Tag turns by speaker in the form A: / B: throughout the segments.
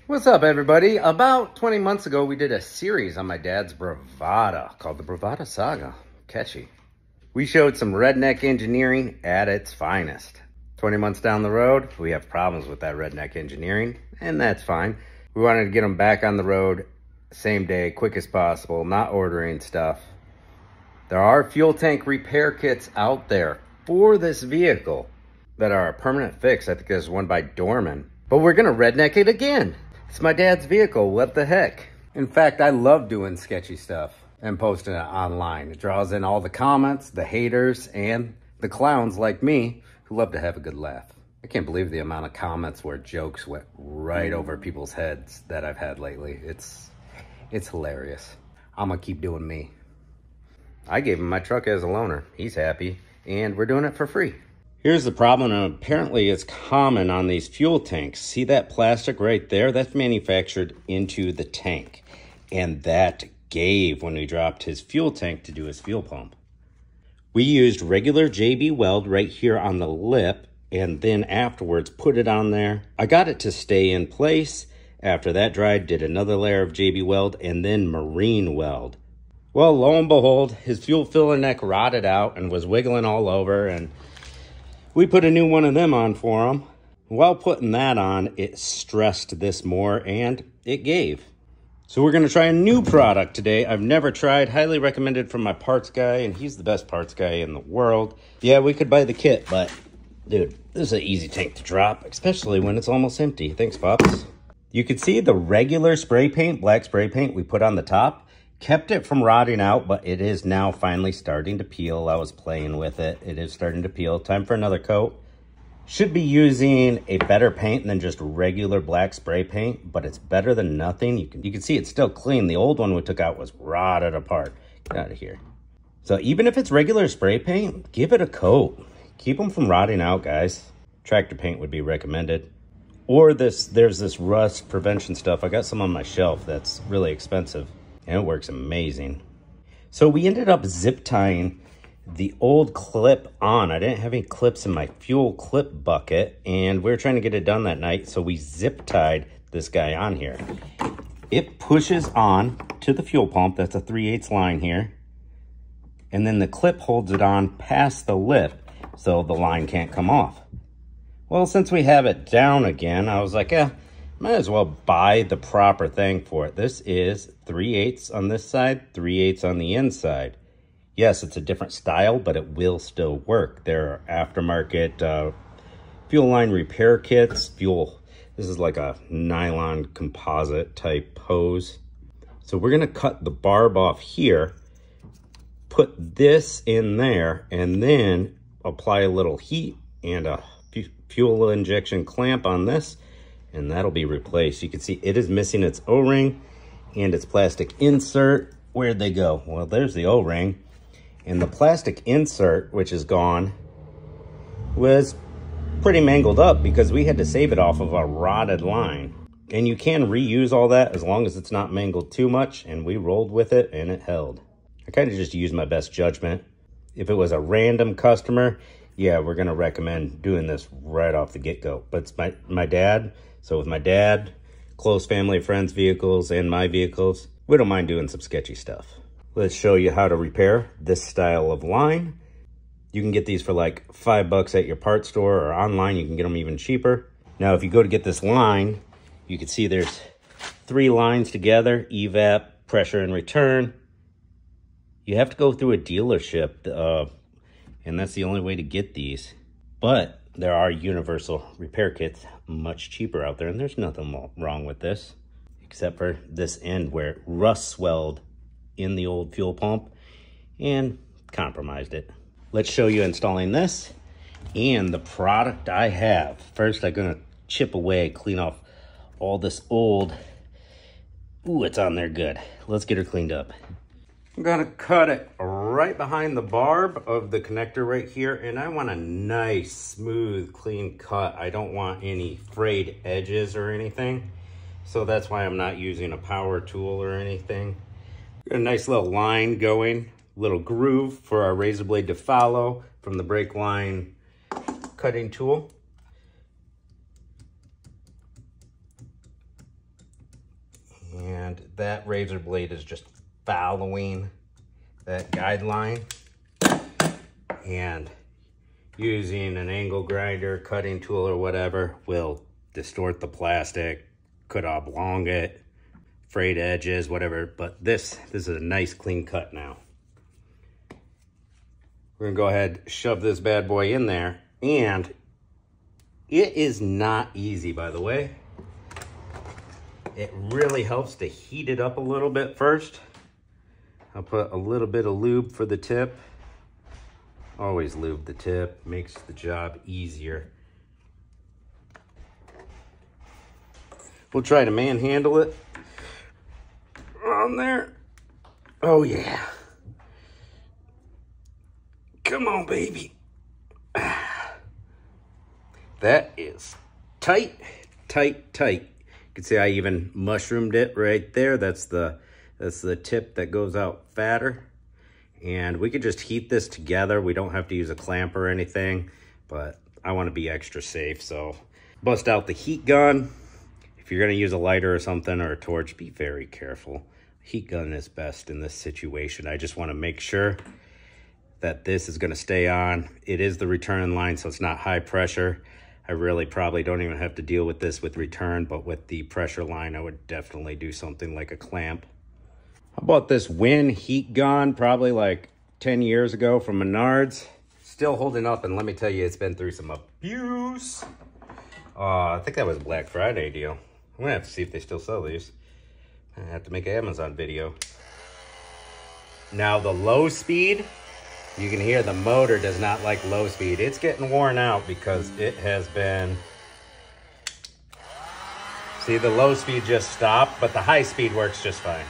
A: What's up, everybody? About 20 months ago, we did a series on my dad's Bravada called the Bravada Saga. Catchy. We showed some redneck engineering at its finest. 20 months down the road, we have problems with that redneck engineering, and that's fine. We wanted to get them back on the road same day, quick as possible, not ordering stuff. There are fuel tank repair kits out there for this vehicle that are a permanent fix. I think there's one by Dorman, but we're gonna redneck it again. It's my dad's vehicle, what the heck? In fact, I love doing sketchy stuff and posting it online. It draws in all the comments, the haters, and the clowns like me who love to have a good laugh. I can't believe the amount of comments where jokes went right over people's heads that I've had lately. It's hilarious. I'm gonna keep doing me. I gave him my truck as a loaner. He's happy, and we're doing it for free. Here's the problem, and apparently it's common on these fuel tanks. See that plastic right there? That's manufactured into the tank. And that gave when we dropped his fuel tank to do his fuel pump. We used regular JB weld right here on the lip, and then afterwards put it on there. I got it to stay in place. After that dried, did another layer of JB weld, and then marine weld. Well, lo and behold, his fuel filler neck rotted out and was wiggling all over, and we put a new one of them on for him. While putting that on, it stressed this more, and it gave. So we're gonna try a new product today I've never tried, highly recommended from my parts guy, and he's the best parts guy in the world. Yeah, we could buy the kit, but dude, this is an easy tank to drop, especially when it's almost empty. Thanks, Pops. You can see the regular spray paint, black spray paint we put on the top, kept it from rotting out, but it is now finally starting to peel. I was playing with it. It is starting to peel. Time for another coat. Should be using a better paint than just regular black spray paint, but it's better than nothing. You can see it's still clean. The old one we took out was rotted apart. Get out of here. So even if it's regular spray paint, give it a coat. Keep them from rotting out, guys. Tractor paint would be recommended. Or there's this rust prevention stuff. I got some on my shelf that's really expensive. And it works amazing. So we ended up zip tying the old clip on. I didn't have any clips in my fuel clip bucket, and we were trying to get it done that night, so we zip tied this guy on here. It pushes on to the fuel pump. That's a 3/8 line here. And then the clip holds it on past the lip, so the line can't come off. Well, since we have it down again, I was like, might as well buy the proper thing for it. This is 3/8 on this side, 3/8 on the inside. Yes, it's a different style, but it will still work. There are aftermarket fuel line repair kits. This is like a nylon composite type hose. So we're gonna cut the barb off here, put this in there, and then apply a little heat and a fuel injection clamp on this, and that'll be replaced. You can see it is missing its O-ring and its plastic insert. Where'd they go? Well, there's the O-ring. And the plastic insert, which is gone, was pretty mangled up because we had to save it off of a rotted line. And you can reuse all that as long as it's not mangled too much, and we rolled with it and it held. I kind of just used my best judgment. If it was a random customer, yeah, we're gonna recommend doing this right off the get-go. But it's my dad, so with my dad, close family, friends' vehicles, and my vehicles, we don't mind doing some sketchy stuff. Let's show you how to repair this style of line. You can get these for like $5 at your parts store, or online you can get them even cheaper. Now, if you go to get this line, you can see there's 3 lines together: evap, pressure, and return. You have to go through a dealership, and that's the only way to get these. But there are universal repair kits much cheaper out there, and there's nothing wrong with this, except for this end where it rust swelled in the old fuel pump and compromised it. Let's show you installing this and the product I have. First, I'm gonna chip away, clean off all this old, ooh, it's on there good. Let's get her cleaned up. I'm gonna cut it right behind the barb of the connector right here, and I want a nice, smooth, clean cut. I don't want any frayed edges or anything, so that's why I'm not using a power tool or anything. A nice little line going, little groove for our razor blade to follow from the brake line cutting tool. And that razor blade is just following that guideline. And using an angle grinder, cutting tool, or whatever will distort the plastic, could oblong it, frayed edges, whatever. But this is a nice clean cut now. We're gonna go ahead, shove this bad boy in there, and it is not easy, by the way. It really helps to heat it up a little bit first. I'll put a little bit of lube for the tip. Always lube the tip, makes the job easier. We'll try to manhandle it on there. Oh yeah. Come on, baby. That is tight, tight, tight. You can see I even mushroomed it right there. That's the tip that goes out fatter. And we could just heat this together. We don't have to use a clamp or anything, but I want to be extra safe. So bust out the heat gun. If you're going to use a lighter or something or a torch, be very careful. Heat gun is best in this situation. I just want to make sure that this is going to stay on. It is the return line, so it's not high pressure. I really probably don't even have to deal with this with return, but with the pressure line, I would definitely do something like a clamp. I bought this Win heat gun probably like 10 years ago from Menards. Still holding up, and let me tell you, it's been through some abuse. I think that was a Black Friday deal. I'm gonna have to see if they still sell these. I have to make an Amazon video. Now the low speed, you can hear the motor does not like low speed. It's getting worn out because it has been... See, the low speed just stopped, but the high speed works just fine.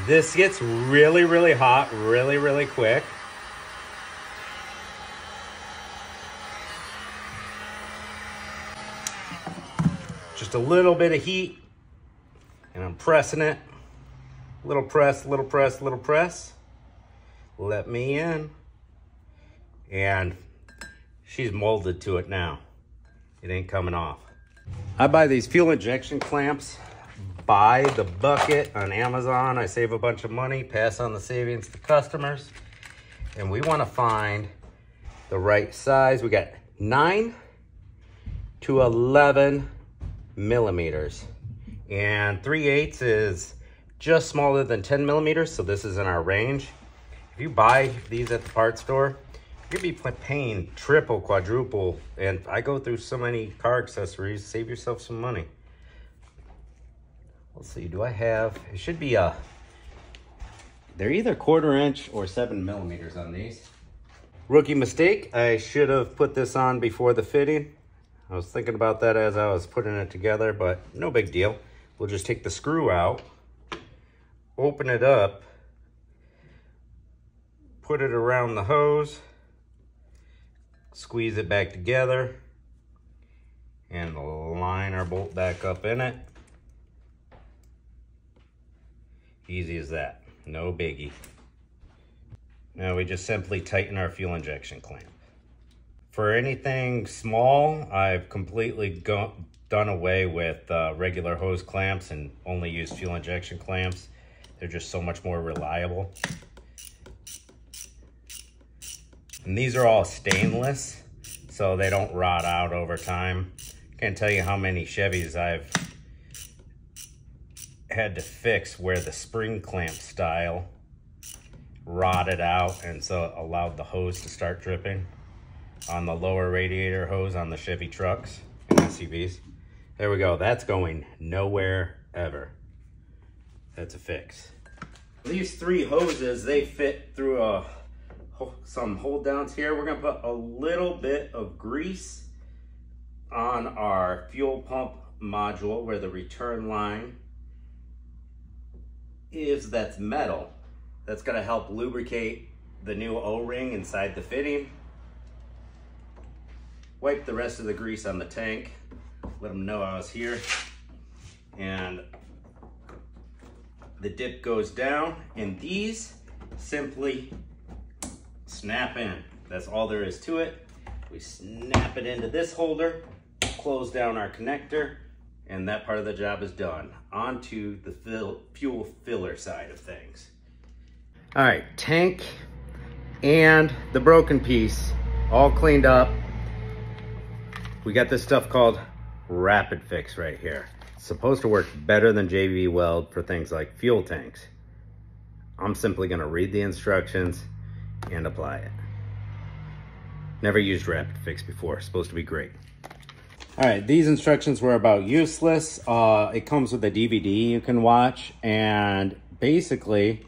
A: This gets really, really hot, really, really quick. Just a little bit of heat, and I'm pressing it. Little press, little press, little press. Let me in. And she's molded to it now. It ain't coming off. I buy these fuel injection clamps by the bucket on Amazon. I save a bunch of money, pass on the savings to customers. And we want to find the right size. We got 9 to 11 millimeters. And 3/8 is just smaller than 10 millimeters, so this is in our range. If you buy these at the parts store, you're gonna be paying triple, quadruple, and I go through so many car accessories. Save yourself some money. Let's see, do I have, it should be they're either 1/4 inch or 7 millimeters on these. Rookie mistake, I should have put this on before the fitting. I was thinking about that as I was putting it together, but no big deal. We'll just take the screw out, open it up, put it around the hose, squeeze it back together, and line our bolt back up in it. Easy as that, no biggie. Now we just simply tighten our fuel injection clamp. For anything small, I've completely done away with regular hose clamps and only use fuel injection clamps. They're just so much more reliable. And these are all stainless, so they don't rot out over time. Can't tell you how many Chevys I've had to fix where the spring clamp style rotted out, and so it allowed the hose to start dripping on the lower radiator hose on the Chevy trucks and SUVs. There we go. That's going nowhere ever. That's a fix. These 3 hoses, they fit through some hold downs here. We're gonna put a little bit of grease on our fuel pump module where the return line is. That's metal. That's gonna help lubricate the new O-ring inside the fitting. Wipe the rest of the grease on the tank. Let them know I was here. And the dip goes down, and these simply snap in. That's all there is to it. We snap it into this holder, close down our connector, and that part of the job is done. On to the fuel filler side of things. All right, tank and the broken piece all cleaned up. We got this stuff called Rapid Fix right here. It's supposed to work better than JB Weld for things like fuel tanks. I'm simply gonna read the instructions and apply it. Never used Rapid Fix before, it's supposed to be great. All right, these instructions were about useless. It comes with a DVD you can watch, and basically,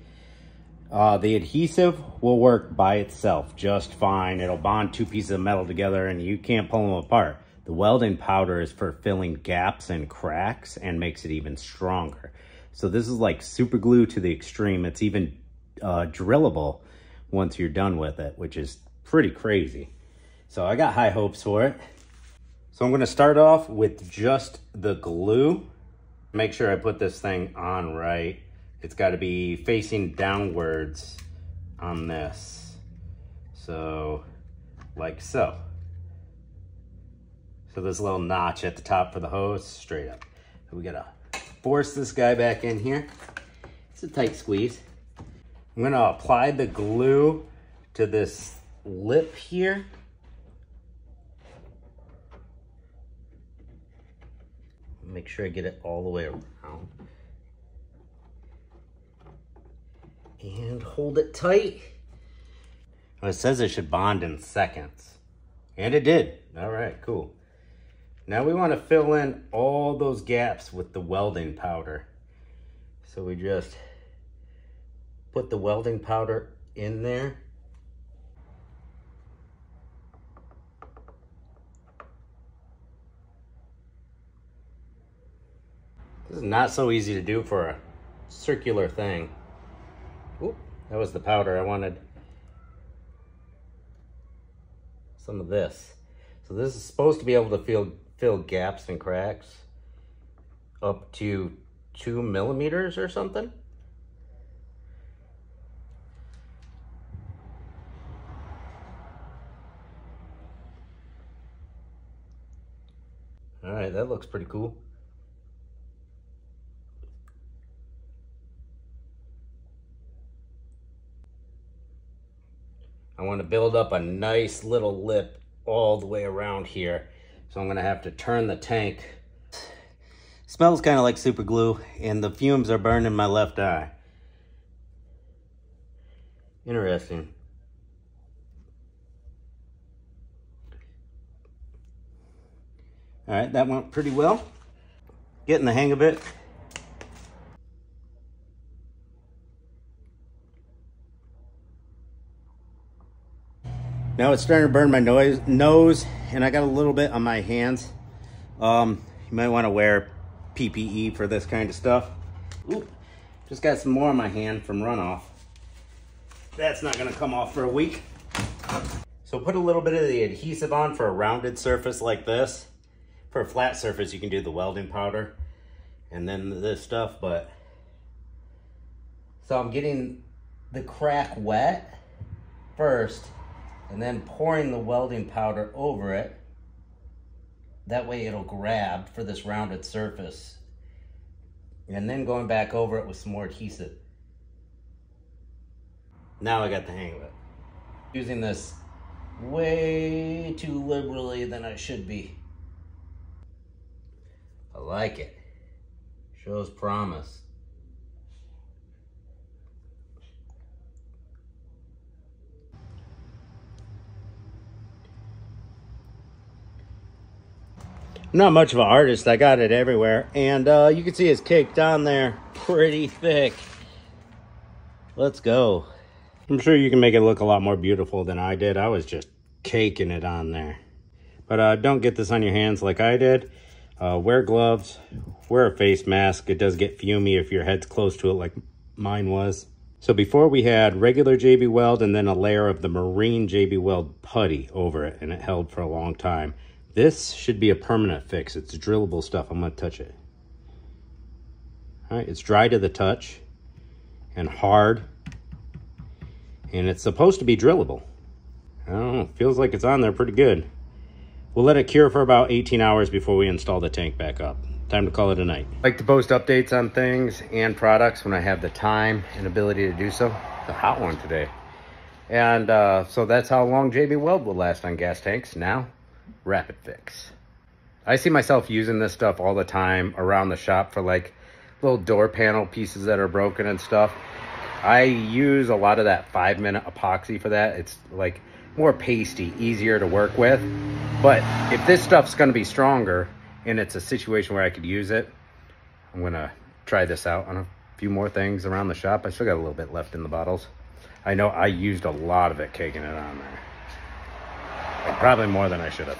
A: the adhesive will work by itself just fine. It'll bond two pieces of metal together and you can't pull them apart. The welding powder is for filling gaps and cracks and makes it even stronger. So this is like super glue to the extreme. It's even drillable once you're done with it, which is pretty crazy. So I got high hopes for it. So I'm gonna start off with just the glue. Make sure I put this thing on right. It's got to be facing downwards on this. So, like so. So this little notch at the top for the hose, straight up. So we gotta force this guy back in here. It's a tight squeeze. I'm gonna apply the glue to this lip here. Make sure I get it all the way around. And hold it tight. Well, it says it should bond in seconds. And it did. All right, cool. Now we want to fill in all those gaps with the welding powder. So we just put the welding powder in there. This is not so easy to do for a circular thing. Oop, that was the powder. I wanted some of this. So this is supposed to be able to fill gaps and cracks up to 2 millimeters or something. All right, that looks pretty cool. I want to build up a nice little lip all the way around here. So I'm going to have to turn the tank. Smells kind of like super glue, and the fumes are burning my left eye. Interesting. All right, that went pretty well. Getting the hang of it. Now it's starting to burn my nose, and I got a little bit on my hands. You might want to wear PPE for this kind of stuff. Oop, just got some more on my hand from runoff. That's not going to come off for a week. So put a little bit of the adhesive on for a rounded surface like this. For a flat surface, you can do the welding powder and then this stuff, but... So I'm getting the crack wet first, and then pouring the welding powder over it. That way it'll grab for this rounded surface. And then going back over it with some more adhesive. Now I got the hang of it. Using this way too liberally than I should be. I like it. Shows promise. I'm not much of an artist. I got it everywhere. And you can see it's caked on there pretty thick. Let's go. I'm sure you can make it look a lot more beautiful than I did. I was just caking it on there. But don't get this on your hands like I did. Wear gloves. Wear a face mask. It does get fumey if your head's close to it like mine was. So before we had regular JB Weld and then a layer of the marine JB Weld putty over it. And it held for a long time. This should be a permanent fix. It's drillable stuff. I'm going to touch it. All right, it's dry to the touch and hard. And it's supposed to be drillable. I don't know, feels like it's on there pretty good. We'll let it cure for about 18 hours before we install the tank back up. time to call it a night. I like to post updates on things and products when I have the time and ability to do so. It's a hot one today. And so that's how long JB Weld will last on gas tanks. Now, Rapid Fix. I see myself using this stuff all the time around the shop for like little door panel pieces that are broken and stuff. I use a lot of that 5-minute epoxy for that. It's like more pasty, easier to work with. But if this stuff's gonna be stronger and it's a situation where I could use it, I'm gonna try this out on a few more things around the shop. I still got a little bit left in the bottles. I know I used a lot of it caking it on there. Like probably more than I should have.